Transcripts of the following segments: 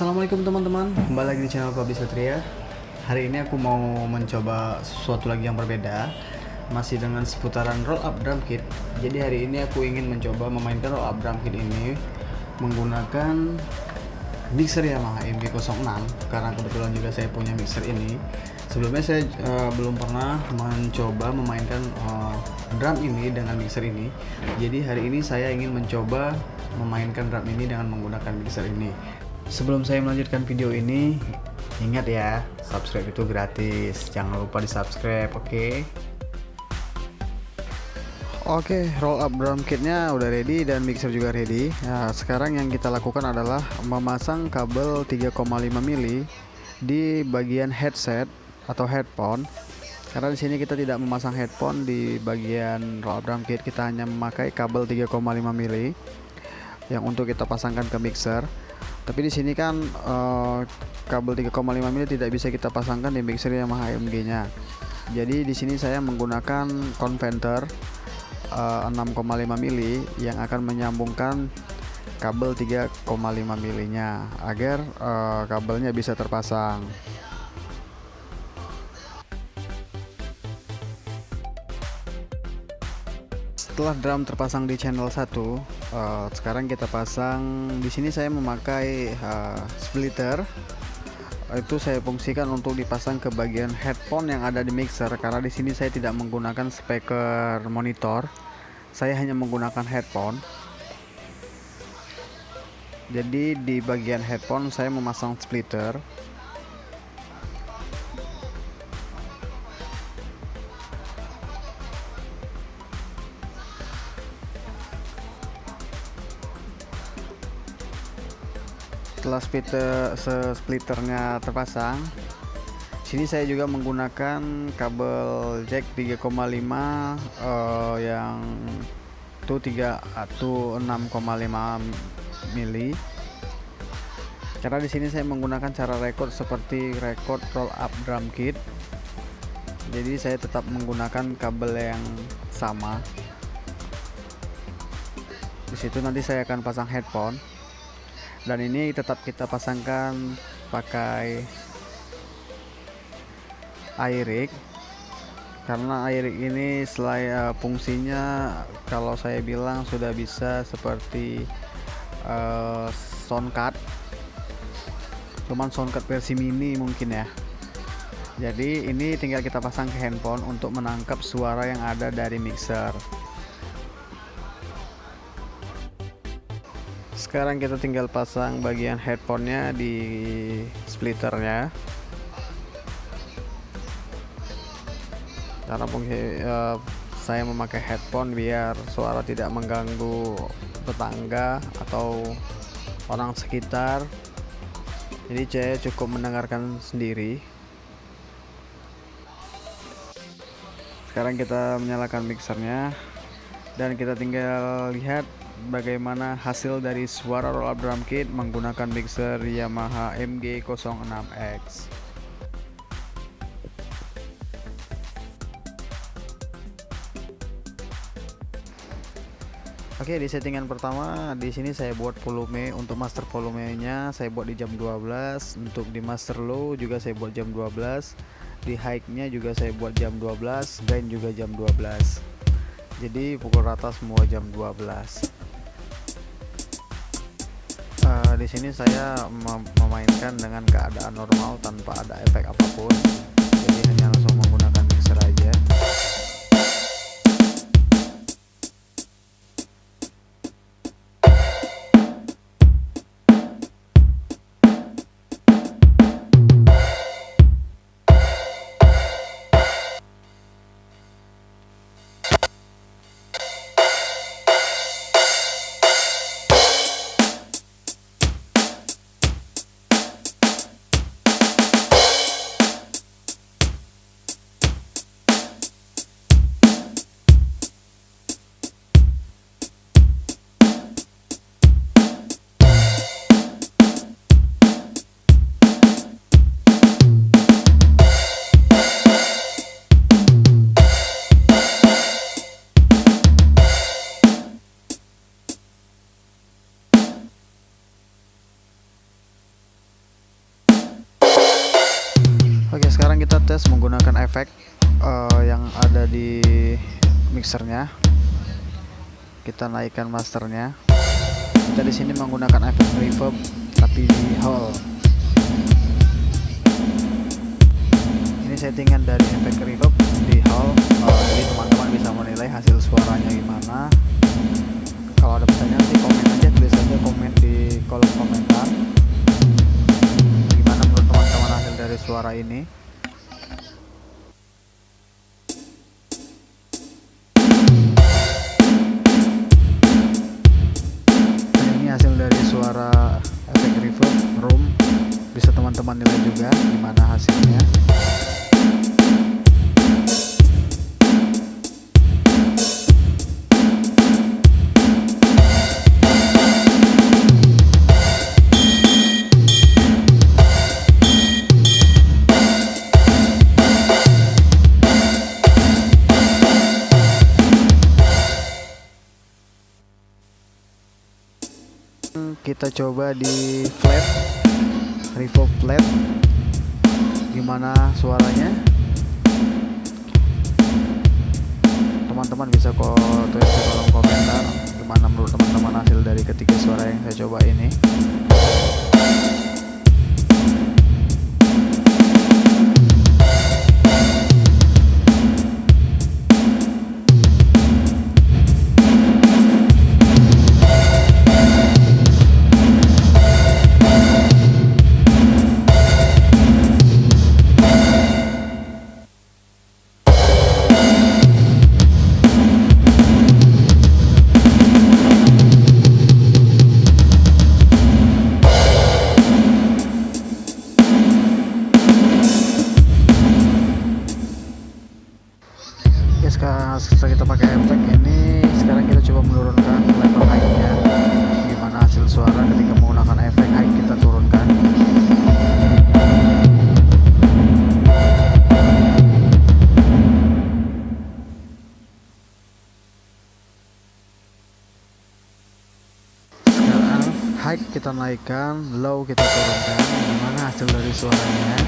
Assalamualaikum teman-teman, kembali lagi di channel Fabri Satria. Hari ini aku mau mencoba sesuatu lagi yang berbeda, masih dengan seputaran roll up drum kit. Jadi hari ini aku ingin mencoba memainkan roll up drum kit ini menggunakan mixer Yamaha MG06, karena kebetulan juga saya punya mixer ini. Sebelumnya saya belum pernah mencoba memainkan drum ini dengan mixer ini. Jadi hari ini saya ingin mencoba memainkan drum ini dengan menggunakan mixer ini. Sebelum saya melanjutkan video ini, ingat ya, subscribe itu gratis. Jangan lupa di subscribe, oke? Oke, roll up drum kitnya udah ready dan mixer juga ready. Nah, sekarang yang kita lakukan adalah memasang kabel 3,5 mili di bagian headset atau headphone. Karena di sini kita tidak memasang headphone di bagian roll up drum kit, kita hanya memakai kabel 3,5 mili yang untuk kita pasangkan ke mixer. Tapi di sini kan kabel 3,5 mili tidak bisa kita pasangkan di mixer Yamaha AMG-nya. Jadi di sini saya menggunakan konverter 6,5 mili yang akan menyambungkan kabel 3,5 milinya agar kabelnya bisa terpasang. Setelah drum terpasang di channel 1, sekarang kita pasang. Di sini saya memakai splitter. Itu saya fungsikan untuk dipasang ke bagian headphone yang ada di mixer, karena di sini saya tidak menggunakan speaker monitor. Saya hanya menggunakan headphone. Jadi di bagian headphone saya memasang splitter. Setelah splitternya terpasang, sini saya juga menggunakan kabel jack 3,5 yang itu 6,5 mili. Karena di sini saya menggunakan cara record seperti record roll up drum kit. Jadi saya tetap menggunakan kabel yang sama. Di situ nanti saya akan pasang headphone. Dan ini tetap kita pasangkan pakai iRig, karena iRig ini selain fungsinya kalau saya bilang sudah bisa seperti soundcard, cuman soundcard versi mini mungkin ya. Jadi ini tinggal kita pasang ke handphone untuk menangkap suara yang ada dari mixer. Sekarang kita tinggal pasang bagian headphone-nya di splitternya. Karena saya memakai headphone biar suara tidak mengganggu tetangga atau orang sekitar. Jadi saya cukup mendengarkan sendiri. Sekarang kita menyalakan mixernya dan kita tinggal lihat bagaimana hasil dari suara roll up drum kit menggunakan mixer Yamaha MG06X. Oke, di settingan pertama di sini saya buat volume. Untuk master volumenya saya buat di jam 12, untuk di master low juga saya buat jam 12, di high-nya juga saya buat jam 12, gain juga jam 12. Jadi pukul rata semua jam 12. Di sini saya memainkan dengan keadaan normal tanpa ada efek apapun. Jadi hanya langsung menggunakan mixer aja. Oke, sekarang kita tes menggunakan efek yang ada di mixernya. Kita naikkan masternya. Kita di sini menggunakan efek reverb tapi di hall. Ini settingan dari efek reverb di hall. Jadi teman-teman bisa menilai hasil suaranya gimana. Kalau ada pertanyaan sih komen aja, tulis aja komen di kolom komentar. Gimana menurut teman-teman hasil dari suara ini? Hasil dari suara efek reverb room, bisa teman-teman nilai juga gimana hasilnya. Kita coba di flat, reverb flat, gimana suaranya. Teman-teman bisa kok tulis di kolom komentar gimana menurut teman-teman hasil dari ketiga suara yang saya coba ini. Setelah kita pakai efek ini, sekarang kita coba menurunkan level high-nya. Gimana hasil suara ketika menggunakan efek high kita turunkan. Sekarang high kita naikkan, low kita turunkan. Gimana hasil dari suaranya?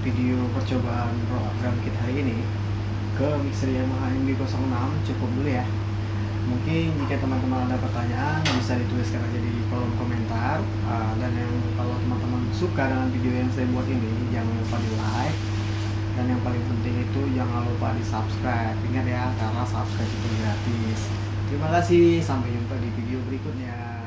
video percobaan raw up drum kit hari ini ke mixer Yamaha MB06 cukup dulu ya. Mungkin jika teman-teman ada pertanyaan bisa dituliskan aja di kolom komentar. Dan yang kalau teman-teman suka dengan video yang saya buat ini, jangan lupa di like, dan yang paling penting itu jangan lupa di subscribe. Ingat ya, karena subscribe itu gratis. Terima kasih, sampai jumpa di video berikutnya.